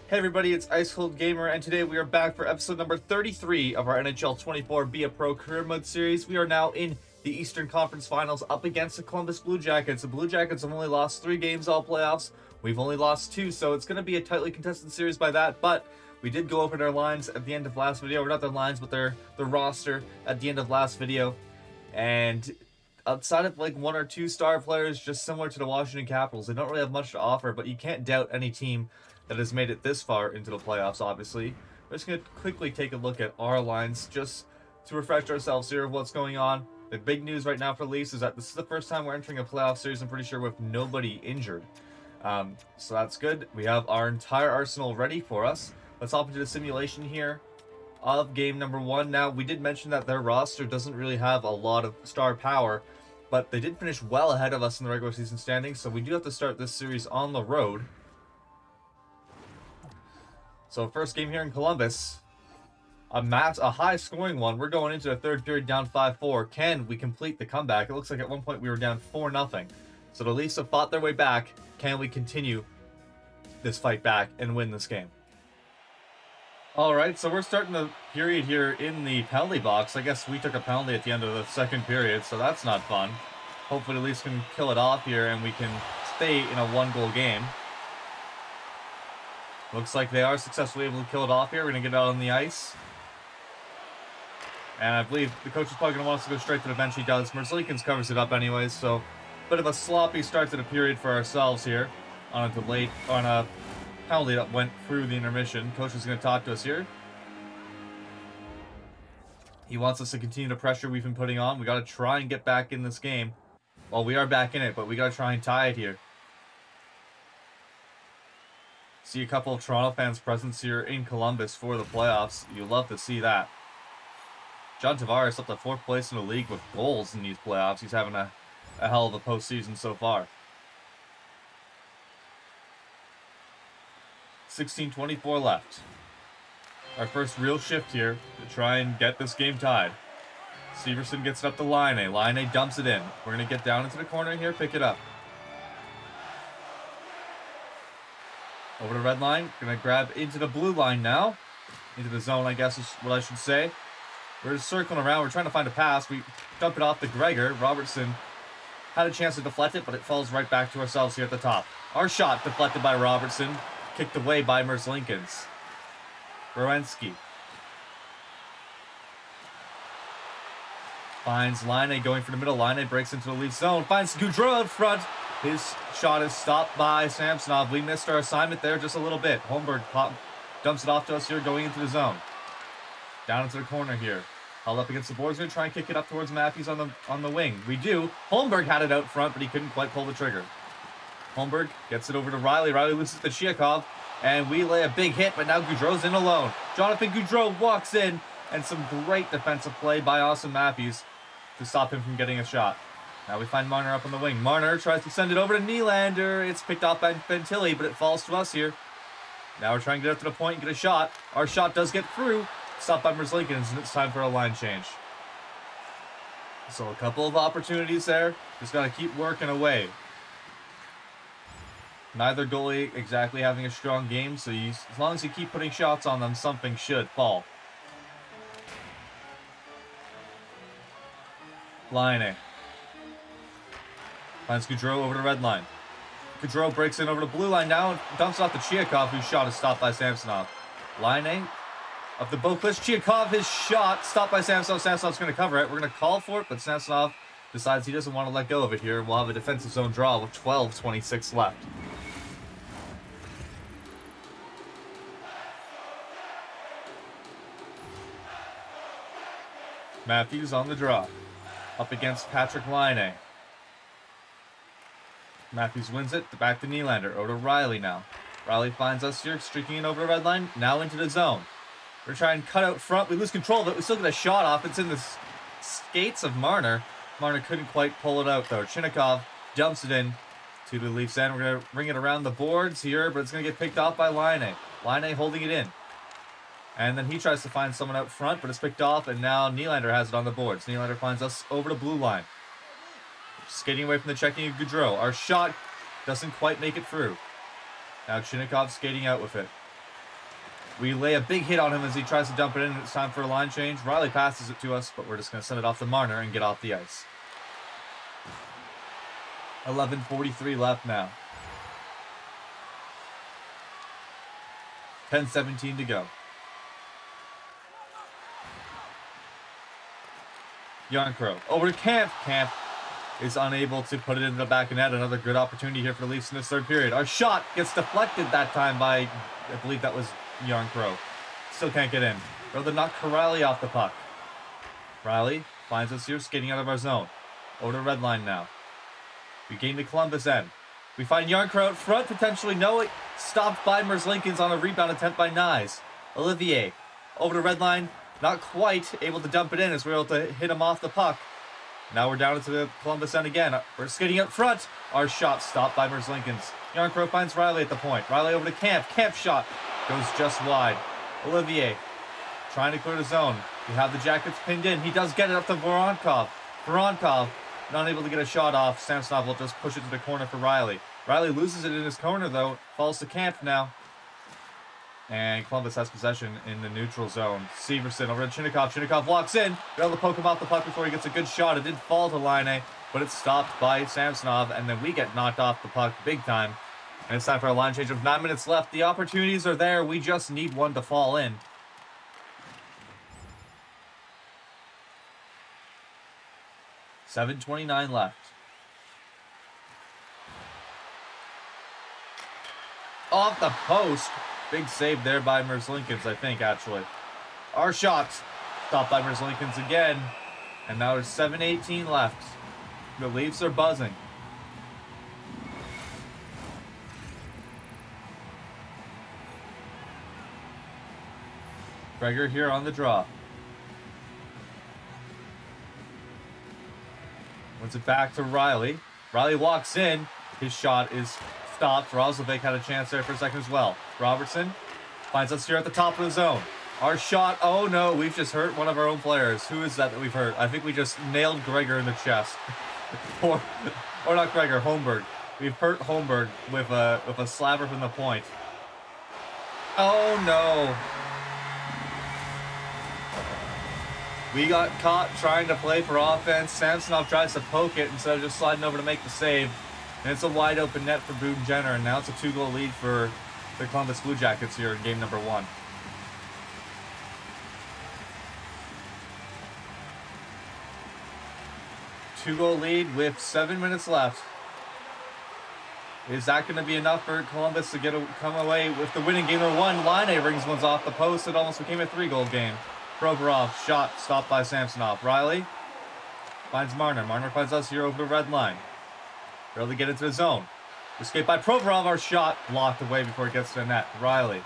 Hey everybody, it's Ice Cold Gamer, and today we are back for episode number 33 of our NHL 24 Be a Pro Career Mode series. We are now in the Eastern Conference Finals up against the Columbus Blue Jackets. The Blue Jackets have only lost 3 games all playoffs. We've only lost 2, so it's going to be a tightly contested series by that, but we did go over their lines at the end of last video, or not their lines, but their roster at the end of last video, and outside of like 1 or 2 star players, just similar to the Washington Capitals, they don't really have much to offer, but you can't doubt any team that has made it this far into the playoffs, obviously. We're just going to quickly take a look at our lines just to refresh ourselves here of what's going on. The big news right now for the Leafs is that this is the first time we're entering a playoff series, I'm pretty sure, with nobody injured. So that's good. We have our entire arsenal ready for us. Let's hop into the simulation here of game number 1. Now, we did mention that their roster doesn't really have a lot of star power, but they did finish well ahead of us in the regular season standings, so we do have to start this series on the road. So first game here in Columbus, a high-scoring one. We're going into the third period down 5-4. Can we complete the comeback? It looks like at one point we were down 4-0. So the Leafs have fought their way back. Can we continue this fight back and win this game? All right, so we're starting the period here in the penalty box. I guess we took a penalty at the end of the second period, so that's not fun. Hopefully the Leafs can kill it off here and we can stay in a 1-goal game. Looks like they are successfully able to kill it off here. We're going to get out on the ice. And I believe the coach is probably going to want us to go straight to the bench. He does. Merzlikins covers it up anyways, so bit of a sloppy start to the period for ourselves here on a penalty that went through the intermission. Coach is going to talk to us here. He wants us to continue the pressure we've been putting on. We got to try and get back in this game. Well, we are back in it, but we got to try and tie it here. See a couple of Toronto fans' presence here in Columbus for the playoffs. You love to see that. John Tavares up to 4th place in the league with goals in these playoffs. He's having a hell of a postseason so far. 16:24 left. Our first real shift here to try and get this game tied. Severson gets it up to Laine. Laine dumps it in. We're going to get down into the corner here, pick it up. Over the red line. Going to grab into the blue line now. Into the zone, I guess is what I should say. We're just circling around. We're trying to find a pass. We dump it off to Gregor. Robertson had a chance to deflect it, but it falls right back to ourselves here at the top. Our shot deflected by Robertson. Kicked away by Merzlikins. Borowski finds Laine going for the middle. Laine breaks into the Leaf zone. Finds Gaudreau out front. His shot is stopped by Samsonov. We missed our assignment there just a little bit. Holmberg dumps it off to us here going into the zone. Down into the corner here. Held up against the boards. Going to try and kick it up towards Matthews on the wing. We do. Holmberg had it out front, but he couldn't quite pull the trigger. Holmberg gets it over to Riley. Riley loses to Chiakov. And we lay a big hit, but now Gaudreau's in alone. Jonathan Gaudreau walks in, and some great defensive play by Austin Matthews to stop him from getting a shot. Now we find Marner up on the wing. Marner tries to send it over to Nylander. It's picked off by Fantilli, but it falls to us here. Now we're trying to get up to the point and get a shot. Our shot does get through. Stopped by Merzlikins, and it's time for a line change. So a couple of opportunities there. Just got to keep working away. Neither goalie exactly having a strong game, so as long as you keep putting shots on them, something should fall. Laine finds Gaudreau over the red line. Gaudreau breaks in over the blue line now and dumps off to Chiakov, whose shot is stopped by Samsonov. Laine up the Boquist. Chiakov, his shot stopped by Samsonov. Samsonov's going to cover it. We're going to call for it, but Samsonov decides he doesn't want to let go of it here. We'll have a defensive zone draw with 12:26 left. Matthews on the draw. Up against Patrick Laine. Matthews wins it. Back to Nylander. Over to Riley now. Riley finds us here, streaking in over the red line. Now into the zone. We're trying to cut out front. We lose control of it. We still get a shot off. It's in the skates of Marner. Marner couldn't quite pull it out, though. Chinnikov dumps it in to the Leafs end. We're going to bring it around the boards here, but it's going to get picked off by Laine. Laine holding it in. And then he tries to find someone out front, but it's picked off, and now Nylander has it on the boards. Nylander finds us over the blue line. Skating away from the checking of Gaudreau. Our shot doesn't quite make it through. Now Chinnikov skating out with it. We lay a big hit on him as he tries to dump it in. It's time for a line change. Riley passes it to us, but we're just going to send it off to Marner and get off the ice. 11:43 left now. 10:17 to go. Yarncrow over to Camp. Camp is unable to put it into the back of net. Another good opportunity here for the Leafs in this third period. Our shot gets deflected that time by, I believe that was Yarncrow. Still can't get in. Rather knock Corrali off the puck. Riley finds us here, skating out of our zone. Over to red line now. We gain the Columbus end. We find Yarncrow out front, potentially no it. Stopped by Merzlikins on a rebound attempt by Nyes. Olivier over to red line. Not quite able to dump it in as we're able to hit him off the puck. Now we're down into the Columbus end again. We're skating up front. Our shot stopped by Merzlikins. Yarncrow finds Riley at the point. Riley over to Camp. Camp shot goes just wide. Olivier trying to clear the zone. We have the Jackets pinned in. He does get it up to Voronkov. Voronkov not able to get a shot off. Samsonov will just push it to the corner for Riley. Riley loses it in his corner though. Falls to Camp now. And Columbus has possession in the neutral zone. Severson over to Chinnikov. Chinnikov walks in. Be able to poke him off the puck before he gets a good shot. It did fall to Laine, but it's stopped by Samsonov, and then we get knocked off the puck big time. And it's time for a line change of 9 minutes left. The opportunities are there. We just need one to fall in. $7:29 left. Off the post. Big save there by Merzlikins, I think, actually. Our shot stopped by Merzlikins again. And now there's 7:18 left. The Leafs are buzzing. Gregor here on the draw. Wins it back to Riley. Riley walks in. His shot is stopped. Roslovic had a chance there for a second as well. Robertson finds us here at the top of the zone. Our shot, oh no, we've just hurt one of our own players. Who is that we've hurt? I think we just nailed Gregor in the chest. or not Gregor, Holmberg. We've hurt Holmberg with a slapper from the point. Oh no. We got caught trying to play for offense. Samsonov tries to poke it instead of just sliding over to make the save. And it's a wide open net for Boone Jenner, and now it's a 2-goal lead for the Columbus Blue Jackets here in game number 1. Two-goal lead with 7 minutes left. Is that going to be enough for Columbus to come away with the winning game number 1? Laine rings one's off the post. It almost became a 3-goal game. Provorov, shot stopped by Samsonov. Riley finds Marner. Marner finds us here over the red line. We're able to get into the zone. Escape by Provorov. Our shot blocked away before it gets to the net. Riley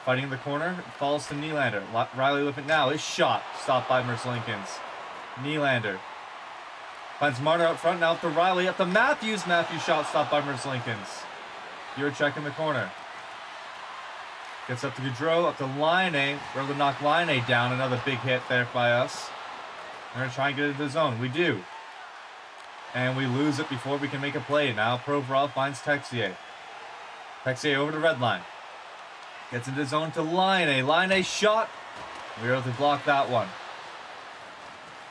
fighting in the corner. Falls to Nylander. Riley with it now. His shot stopped by Merzlikins. Nylander finds Marner up front. Now up to Riley. Up to Matthews. Matthews shot stopped by Merzlikins. Juracek in the corner. Gets up to Gaudreau. Up to Laine. We're able to knock Laine down. Another big hit there by us. We're going to try and get into the zone. We do. And we lose it before we can make a play. Now Provorov finds Texier. Texier over the red line. Gets into zone to Laine. Laine shot. We're able to block that one.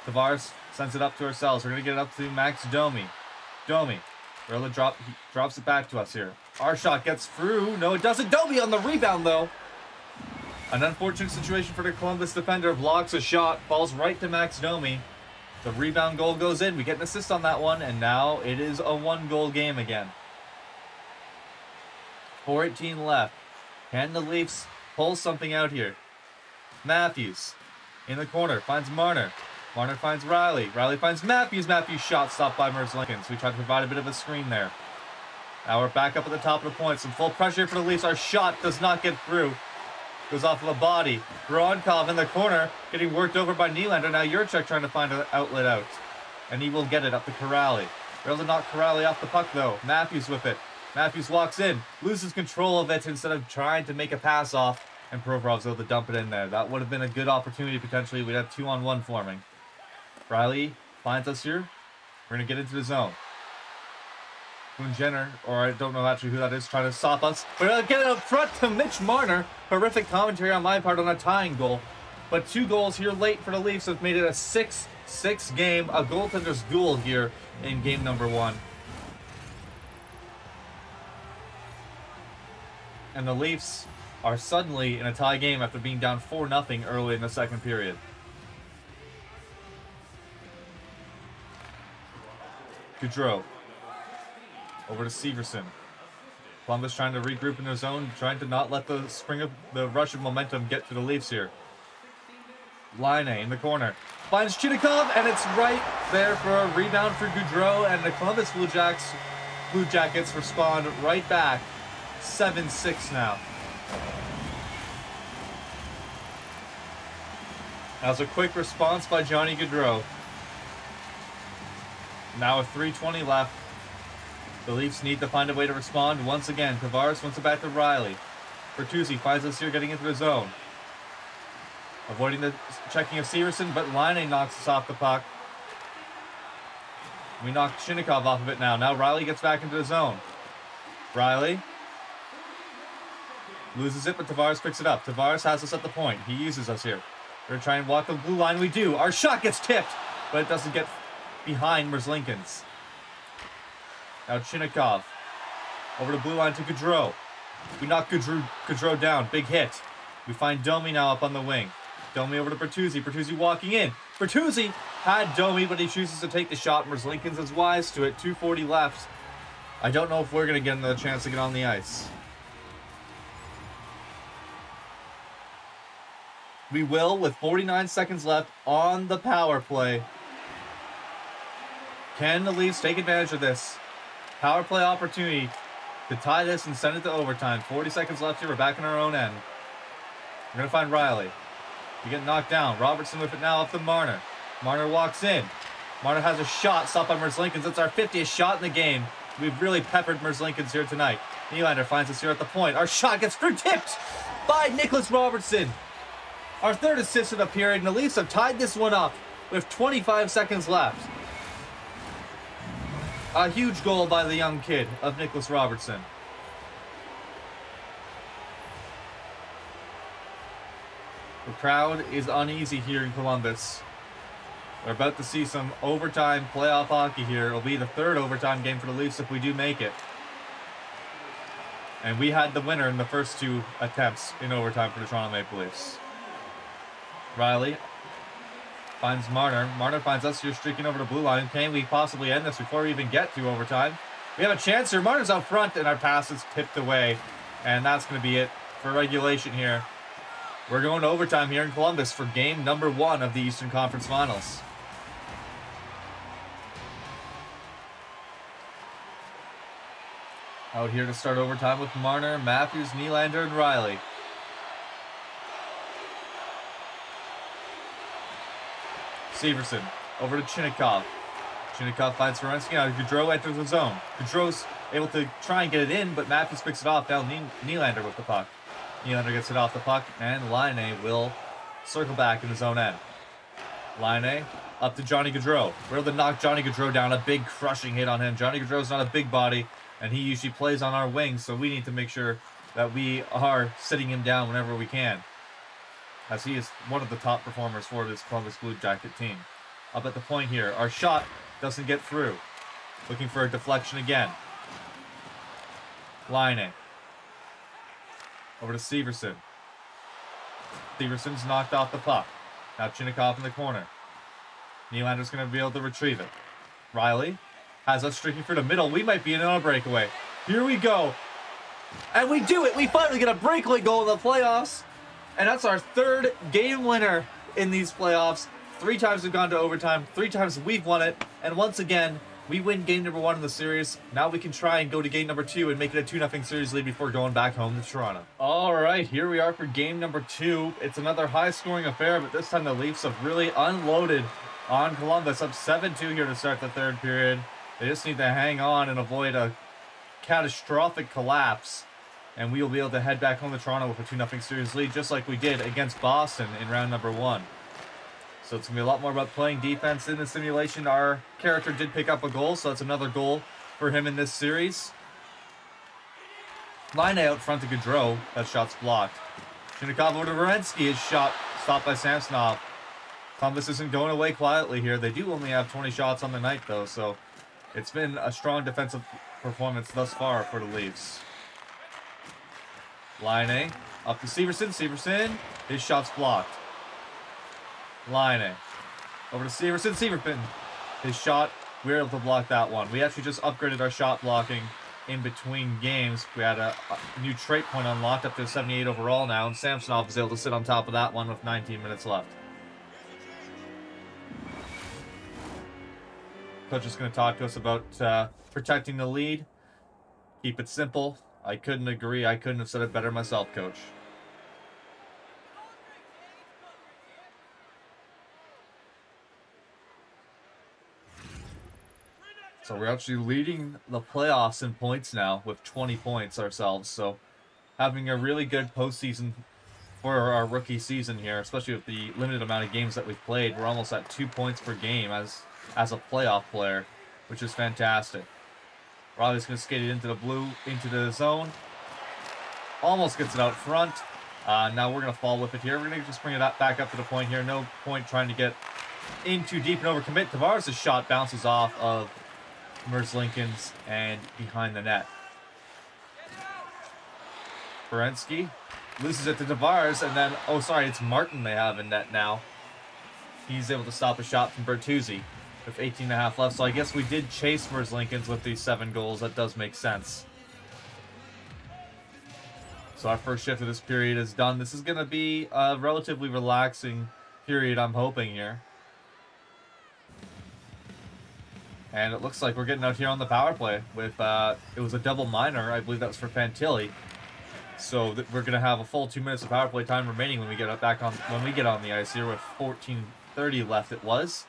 Tavares sends it up to ourselves. We're going to get it up to Max Domi. Domi. We're able to he drops it back to us here. Our shot gets through. No, it doesn't. Domi on the rebound, though. An unfortunate situation for the Columbus defender. Blocks a shot. Falls right to Max Domi. The rebound goal goes in. We get an assist on that one, and now it is a 1-goal game again. 4:18 left. Can the Leafs pull something out here? Matthews in the corner finds Marner. Marner finds Riley. Riley finds Matthews. Matthews shot stopped by Merzlikins. We tried to provide a bit of a screen there. Now we're back up at the top of the point. Some full pressure for the Leafs. Our shot does not get through. Goes off of the body. Voronkov in the corner, getting worked over by Nylander. Now Juracek trying to find an outlet out. And he will get it up to Corrali. We're able to knock Corrali off the puck, though. Matthews with it. Matthews walks in, loses control of it instead of trying to make a pass off. And Provorov's able to dump it in there. That would have been a good opportunity, potentially. We'd have 2-on-1 forming. Riley finds us here. We're going to get into the zone. Jenner, or I don't know actually who that is, trying to stop us. But get it up front to Mitch Marner. Horrific commentary on my part on a tying goal. But 2 goals here late for the Leafs have made it a 6-6 game. A goaltender's duel here in game number 1. And the Leafs are suddenly in a tie game after being down 4-0 early in the second period. Gaudreau. Over to Severson. Columbus trying to regroup in their zone, trying to not let the rush of momentum get to the Leafs here. Laine in the corner. Finds Chinikov, and it's right there for a rebound for Gaudreau, and the Columbus Blue Jackets respond right back. 7-6 now. That was a quick response by Johnny Gaudreau. Now with 3:20 left, the Leafs need to find a way to respond once again. Tavares wants it back to Riley. Bertuzzi finds us here getting into the zone. Avoiding the checking of Severson, but Laine knocks us off the puck. We knock Chinikov off of it now. Now Riley gets back into the zone. Riley loses it, but Tavares picks it up. Tavares has us at the point. He uses us here. We're going to try and walk the blue line. We do. Our shot gets tipped, but it doesn't get behind Merzlikins. Now Chinikov. Over the blue line to Gaudreau. We knock Gaudreau down. Big hit. We find Domi now up on the wing. Domi over to Bertuzzi. Bertuzzi walking in. Bertuzzi had Domi, but he chooses to take the shot. Merzlikins is wise to it. 2:40 left. I don't know if we're going to get another chance to get on the ice. We will with 49 seconds left on the power play. Can the Leafs take advantage of this power play opportunity to tie this and send it to overtime? 40 seconds left here. We're back in our own end. We're going to find Riley. We get knocked down. Robertson with it now up to Marner. Marner walks in. Marner has a shot stopped by Merzlikins. It's our 50th shot in the game. We've really peppered Merzlikins here tonight. Nylander finds us here at the point. Our shot gets through, tipped by Nicholas Robertson. Our 3rd assist of the period, and the Leafs have tied this one up with 25 seconds left. A huge goal by the young kid of Nicholas Robertson. The crowd is uneasy here in Columbus. We're about to see some overtime playoff hockey here. It'll be the 3rd overtime game for the Leafs if we do make it. And we had the winner in the first 2 attempts in overtime for the Toronto Maple Leafs. Riley finds Marner. Marner finds us here streaking over the blue line. Can we possibly end this before we even get to overtime? We have a chance here. Marner's out front, and our pass is tipped away. And that's going to be it for regulation here. We're going to overtime here in Columbus for game number 1 of the Eastern Conference Finals. Out here to start overtime with Marner, Matthews, Nylander, and Riley. Severson over to Chinikov. Chinikov finds Ferensky. Now Gaudreau enters the zone. Gaudreau's able to try and get it in, but Matthews picks it off. Down Nylander with the puck. Nylander gets it off the puck, and Laine will circle back in his own end. Laine up to Johnny Gaudreau. We're able to knock Johnny Gaudreau down. A big crushing hit on him. Johnny Gaudreau's not a big body, and he usually plays on our wings, so we need to make sure that we are sitting him down whenever we can, as he is one of the top performers for this Columbus Blue Jacket team. Up at the point here. Our shot doesn't get through. Looking for a deflection again. Laine. Over to Severson. Severson's knocked off the puck. Now Chinikov in the corner. Nylander's going to be able to retrieve it. Riley has us streaking through the middle. We might be in on a breakaway. Here we go. And we do it. We finally get a breakaway goal in the playoffs. And that's our 3rd game winner in these playoffs. 3 times we've gone to overtime. 3 times we've won it. And once again, we win game number 1 in the series. Now we can try and go to game number 2 and make it a 2-0 series lead before going back home to Toronto. All right, here we are for game number 2. It's another high-scoring affair, but this time the Leafs have really unloaded on Columbus. Up 7-2 here to start the 3rd period. They just need to hang on and avoid a catastrophic collapse, and we will be able to head back home to Toronto with a 2-0 series lead, just like we did against Boston in round number 1. So it's going to be a lot more about playing defense in the simulation. Our character did pick up a goal, so that's another goal for him in this series. Line out front to Gaudreau. That shot's blocked. Chinakhov over to Werenski. His shot stopped by Samsonov. Columbus isn't going away quietly here. They do only have 20 shots on the night, though, so it's been a strong defensive performance thus far for the Leafs. Line up to Severson. Severson. His shot's blocked. Line over to Severson. Severson. His shot, we were able to block that one. We actually just upgraded our shot blocking in between games. We had a new trait point unlocked up to 78 overall now, and Samsonov was able to sit on top of that one with 19 minutes left. Coach is going to talk to us about protecting the lead. Keep it simple. I couldn't agree. I couldn't have said it better myself, Coach. So we're actually leading the playoffs in points now with 20 points ourselves. So having a really good postseason for our rookie season here, especially with the limited amount of games that we've played. We're almost at 2 points per game as a playoff player, which is fantastic. Riley's going to skate it into the zone. Almost gets it out front. Now we're going to fall with it here. We're going to just bring it back up to the point here. No point trying to get in too deep and overcommit. Tavares' shot bounces off of Merzlikins and behind the net. Werenski loses it to Tavares, and then, it's Martin they have in net now. He's able to stop a shot from Bertuzzi with 18.5 left, so I guess we did chase Merzlikins with these 7 goals. That does make sense. So our first shift of this period is done. This is going to be a relatively relaxing period, I'm hoping here. And it looks like we're getting out here on the power play with, it was a double minor. I believe that was for Fantilli. So we're going to have a full 2 minutes of power play time remaining when we get on the ice here with 14:30 left it was.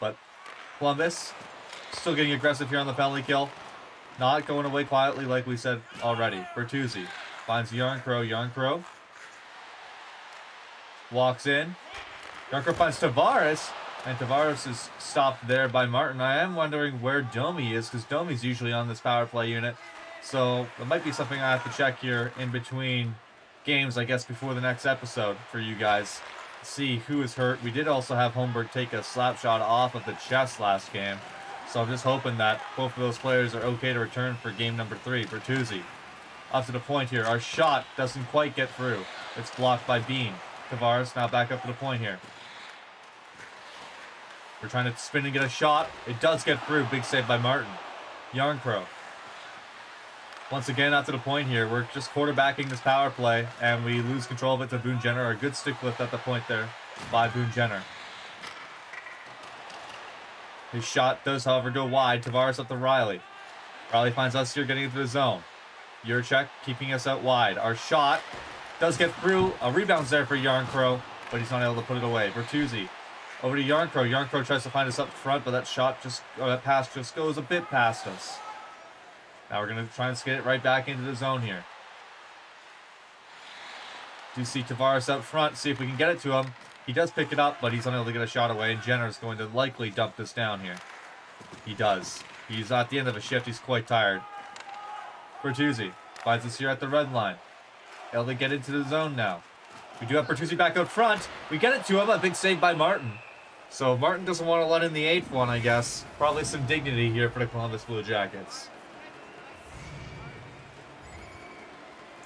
But Columbus still getting aggressive here on the penalty kill. Not going away quietly like we said already. Bertuzzi finds Yarncrow. Yarncrow walks in. Yarncrow finds Tavares. And Tavares is stopped there by Martin. I am wondering where Domi is, because Domi's usually on this power play unit. So it might be something I have to check here in between games, I guess, before the next episode for you guys. See who is hurt. We did also have Holmberg take a slap shot off of the chest last game. So I'm just hoping that both of those players are okay to return for game number 3. Bertuzzi up to the point here. Our shot doesn't quite get through. It's blocked by Bean. Tavares now back up to the point here. We're trying to spin and get a shot. It does get through. Big save by Martin. Yarncrow. Once again, out to the point here. We're just quarterbacking this power play, and we lose control of it to Boone Jenner. A good stick lift at the point there by Boone Jenner. His shot does, however, go wide. Tavares up to Riley. Riley finds us here getting into the zone. Jurczyk keeping us out wide. Our shot does get through. A rebound's there for Yarncrow, but he's not able to put it away. Bertuzzi. Over to Yarncrow. Yarncrow tries to find us up front, but that pass just goes a bit past us. Now we're going to try and skate it right back into the zone here. Do see Tavares up front, see if we can get it to him. He does pick it up, but he's unable to get a shot away, and Jenner's going to likely dump this down here. He does. He's at the end of a shift. He's quite tired. Bertuzzi finds us here at the red line. Able to get into the zone now. We do have Bertuzzi back out front. We get it to him. A big save by Martin. So Martin doesn't want to let in the 8th one, I guess. Probably some dignity here for the Columbus Blue Jackets.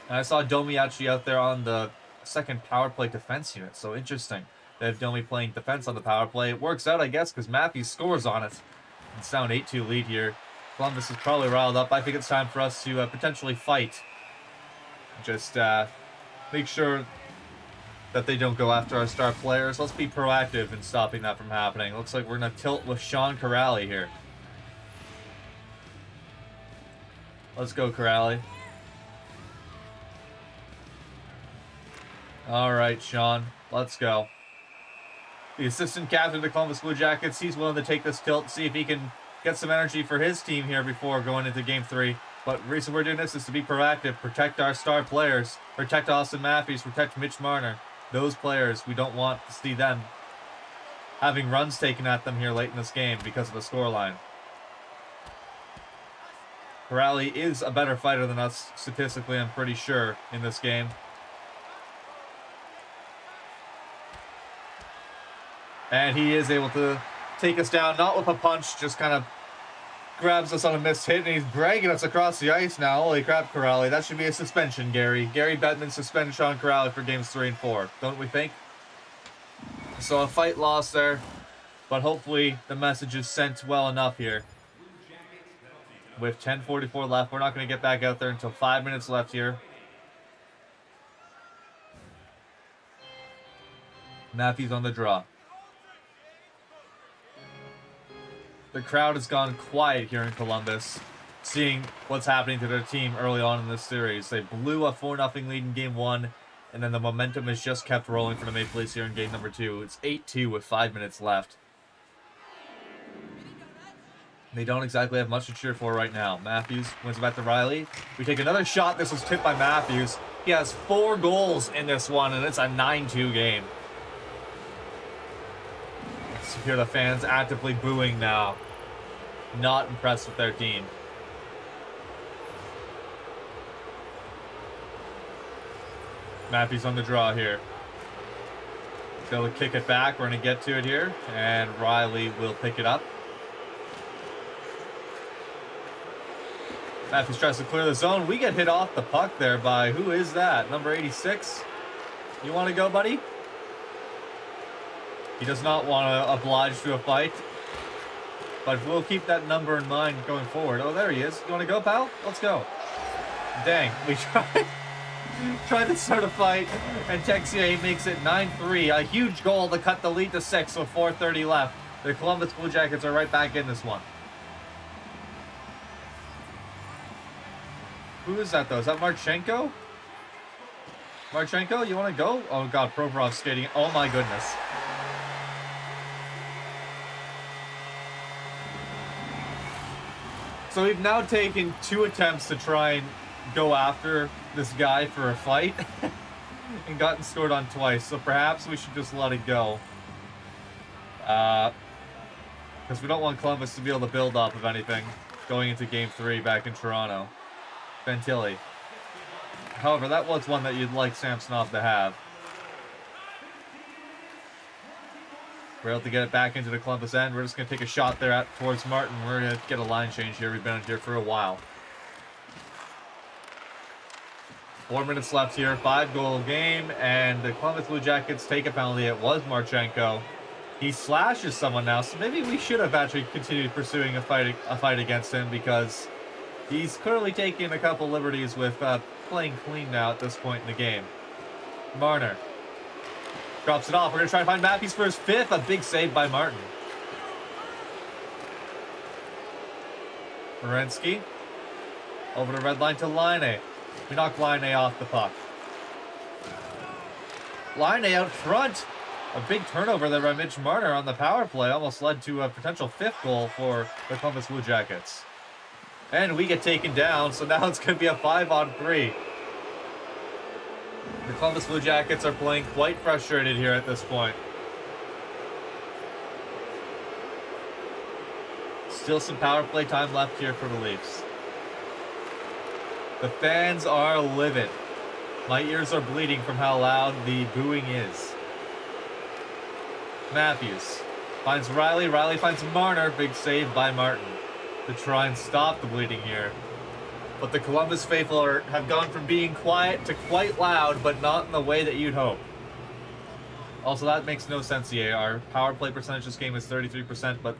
And I saw Domi actually out there on the second power play defense unit. So interesting. They have Domi playing defense on the power play. It works out, I guess, because Matthews scores on it. It's now an 8-2 lead here. Columbus is probably riled up. I think it's time for us to potentially fight. Just make sure that they don't go after our star players. Let's be proactive in stopping that from happening. Looks like we're going to tilt with Sean Corrali here. Let's go, Corrali. All right, Sean. Let's go. The assistant captain of the Columbus Blue Jackets, he's willing to take this tilt, see if he can get some energy for his team here before going into Game 3. But the reason we're doing this is to be proactive, protect our star players, protect Austin Matthews, protect Mitch Marner. Those players, we don't want to see them having runs taken at them here late in this game because of the scoreline. Corrali is a better fighter than us, statistically, I'm pretty sure, in this game. And he is able to take us down, not with a punch, just kind of grabs us on a missed hit, and he's dragging us across the ice now. Holy crap, Corrali. That should be a suspension, Gary. Gary Bettman suspended Sean Corrali for games 3 and 4, don't we think? So a fight lost there, but hopefully the message is sent well enough here. With 10:44 left, we're not going to get back out there until 5 minutes left here. Matthews on the draw. The crowd has gone quiet here in Columbus, seeing what's happening to their team early on in this series. They blew a 4-0 lead in Game 1, and then the momentum has just kept rolling for the Maple Leafs here in Game number 2. It's 8-2 with 5 minutes left. They don't exactly have much to cheer for right now. Matthews wins it back to Riley. We take another shot. This was tipped by Matthews. He has 4 goals in this one, and it's a 9-2 game. Let's hear the fans actively booing now. Not impressed with their team. Matthews on the draw here. He's able to kick it back. We're going to get to it here, and Riley will pick it up. Matthews tries to clear the zone. We get hit off the puck there by, who is that? Number 86. You want to go, buddy? He does not want to oblige to a fight. But we'll keep that number in mind going forward. Oh, there he is. You want to go, pal? Let's go. Dang, we tried to start a fight, and Texier makes it 9-3. A huge goal to cut the lead to 6 with 4:30 left. The Columbus Blue Jackets are right back in this one. Who is that, though? Is that Marchenko? Marchenko, you want to go? Oh, God, Provorov's skating. Oh, my goodness. So we've now taken 2 attempts to try and go after this guy for a fight and gotten scored on twice. So perhaps we should just let it go. Because we don't want Columbus to be able to build up of anything going into Game 3 back in Toronto. Ventilli. However, that was one that you'd like Samsonov to have. We're able to get it back into the Columbus end. We're just going to take a shot there towards Martin. We're going to get a line change here. We've been in here for a while. 4 minutes left here. 5-goal game. And the Columbus Blue Jackets take a penalty. It was Marchenko. He slashes someone now. So maybe we should have actually continued pursuing a fight against him, because he's clearly taking a couple liberties with playing clean now at this point in the game. Marner drops it off. We're going to try to find Matthews for his 5th. A big save by Martin. Werenski. Over the red line to Laine. We knock Laine off the puck. Laine out front. A big turnover there by Mitch Marner on the power play. Almost led to a potential 5th goal for the Columbus Blue Jackets. And we get taken down, so now it's going to be a 5-on-3. The Columbus Blue Jackets are playing quite frustrated here at this point. Still some power play time left here for the Leafs. The fans are livid. My ears are bleeding from how loud the booing is. Matthews finds Riley. Riley finds Marner. Big save by Martin to try and stop the bleeding here. But the Columbus faithful have gone from being quiet to quite loud, but not in the way that you'd hope. Also, that makes no sense here. Our power play percentage this game is 33%, but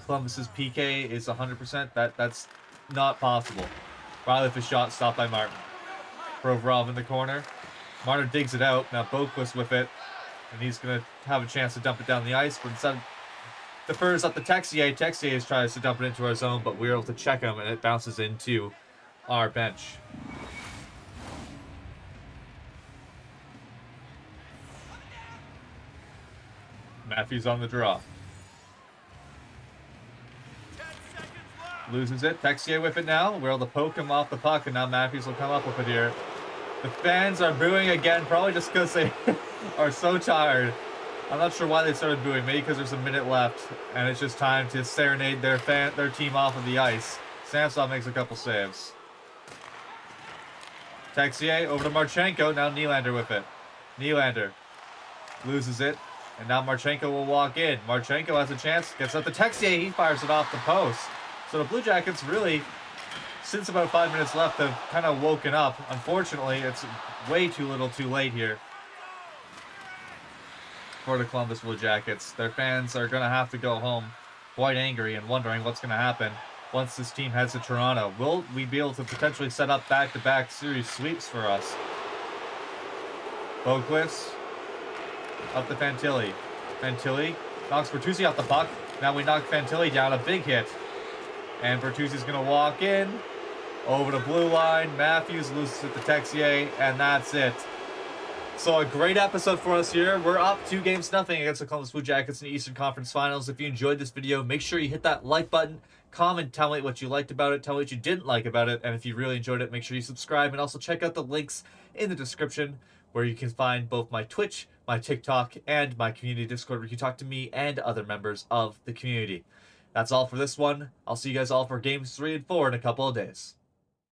Columbus's PK is 100%. That's not possible. Riley with a shot stopped by Martin. Provorov in the corner. Marner digs it out. Now Boquist with it, and he's going to have a chance to dump it down the ice, but instead defers up to Texier. Texier tries to dump it into our zone, but we're able to check him, and it bounces into our bench. Matthews on the draw. Loses it. Texier with it now. We're able to poke him off the puck, and now Matthews will come up with it here. The fans are booing again, probably just because they are so tired. I'm not sure why they started booing. Maybe because there's a minute left, and it's just time to serenade their team off of the ice. Samsonov makes a couple saves. Texier over to Marchenko. Now Nylander with it. Nylander loses it. And now Marchenko will walk in. Marchenko has a chance. Gets up to Texier. He fires it off the post. So the Blue Jackets really, since about 5 minutes left, have kind of woken up. Unfortunately, it's way too little too late here for the Columbus Blue Jackets. Their fans are going to have to go home quite angry and wondering what's going to happen once this team heads to Toronto. Will we be able to potentially set up back-to-back series sweeps for us? Boquist up to Fantilli. Fantilli knocks Bertuzzi off the puck. Now we knock Fantilli down, a big hit. And Bertuzzi's going to walk in over the blue line. Matthews loses it to Texier, and that's it. So a great episode for us here. We're up 2-0 against the Columbus Blue Jackets in the Eastern Conference Finals. If you enjoyed this video, make sure you hit that like button. Comment, tell me what you liked about it, tell me what you didn't like about it, and if you really enjoyed it, make sure you subscribe, and also check out the links in the description where you can find both my Twitch, my TikTok, and my community Discord where you can talk to me and other members of the community. That's all for this one. I'll see you guys all for games 3 and 4 in a couple of days.